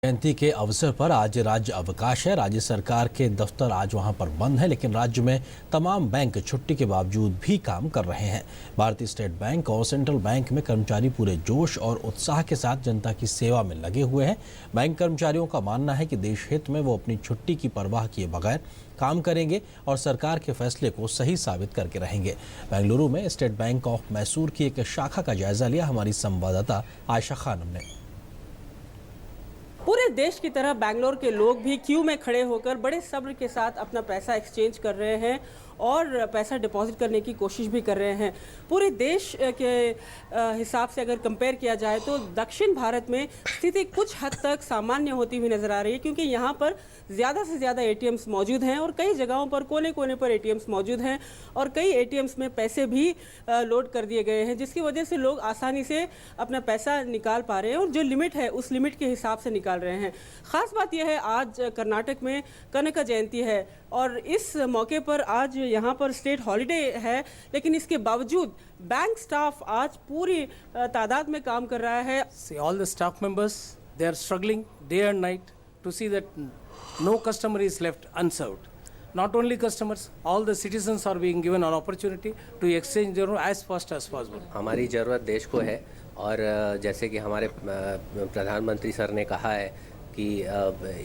जयंती के अवसर पर आज राज्य अवकाश है। राज्य सरकार के दफ्तर आज वहां पर बंद है, लेकिन राज्य में तमाम बैंक छुट्टी के बावजूद भी काम कर रहे हैं। भारतीय स्टेट बैंक और सेंट्रल बैंक में कर्मचारी पूरे जोश और उत्साह के साथ जनता की सेवा में लगे हुए हैं। बैंक कर्मचारियों का मानना है कि देश हित में वो अपनी छुट्टी की परवाह किए बगैर काम करेंगे और सरकार के फैसले को सही साबित करके रहेंगे। बेंगलुरु में स्टेट बैंक ऑफ मैसूर की एक शाखा का जायजा लिया हमारी संवाददाता आयशा खानम ने। पूरे देश की तरह बैंगलोर के लोग भी क्यू में खड़े होकर बड़े सब्र के साथ अपना पैसा एक्सचेंज कर रहे हैं और पैसा डिपॉजिट करने की कोशिश भी कर रहे हैं। पूरे देश के हिसाब से अगर कंपेयर किया जाए तो दक्षिण भारत में स्थिति कुछ हद तक सामान्य होती हुई नज़र आ रही है, क्योंकि यहाँ पर ज़्यादा से ज़्यादा एटीएम्स मौजूद हैं और कई जगहों पर कोने कोने पर एटीएम्स मौजूद हैं और कई एटीएम्स में पैसे भी लोड कर दिए गए हैं, जिसकी वजह से लोग आसानी से अपना पैसा निकाल पा रहे हैं और जो लिमिट है उस लिमिट के हिसाब से निकाल रहे हैं। ख़ास बात यह है, आज कर्नाटक में कनक जयंती है और इस मौके पर आज यहाँ पर स्टेट हॉलिडे है, लेकिन इसके बावजूद बैंक स्टाफ आज पूरी तादाद में काम कर रहा है। All the staff members, they are struggling day and night to see that no customer is left unserved. Not only customers, all the citizens are being given an opportunity to exchange their own as fast as possible. हमारी ज़रूरत देश को है और जैसे कि हमारे प्रधानमंत्री सर ने कहा है कि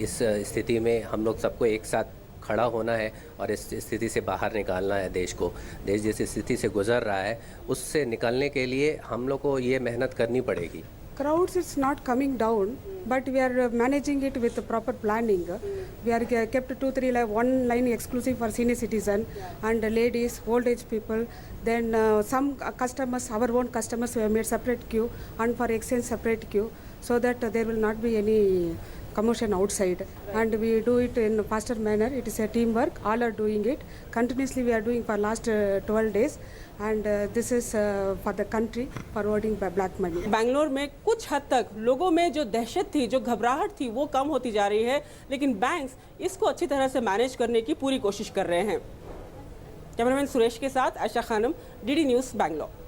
इस स्थिति में हम लोग सबको एक साथ खड़ा होना है और इस स्थिति से बाहर निकालना है देश को। देश जिस स्थिति से गुजर रहा है उससे निकलने के लिए हम लोग को ये मेहनत करनी पड़ेगी। Crowds is not coming down, but we are managing it with proper planning. We are kept 2-3 one line exclusive for senior citizen and ladies, old age people. Then some customers, our own customers, we have made separate queue and for exchange separate queue, so that there will not be any commotion outside, and we do it in a faster manner. It is a teamwork. All are doing it continuously. We are doing for last 12 days, and this is for the country, forwarding by black money. Bangalore में कुछ हद तक लोगों में जो दहशत थी, जो घबराहट थी, वो कम होती जा रही है, लेकिन बैंक्स इसको अच्छी तरह से मैनेज करने की पूरी कोशिश कर रहे हैं। कैमरामैन सुरेश के साथ आयशा खानम, डीडी न्यूज़, बैंगलोर।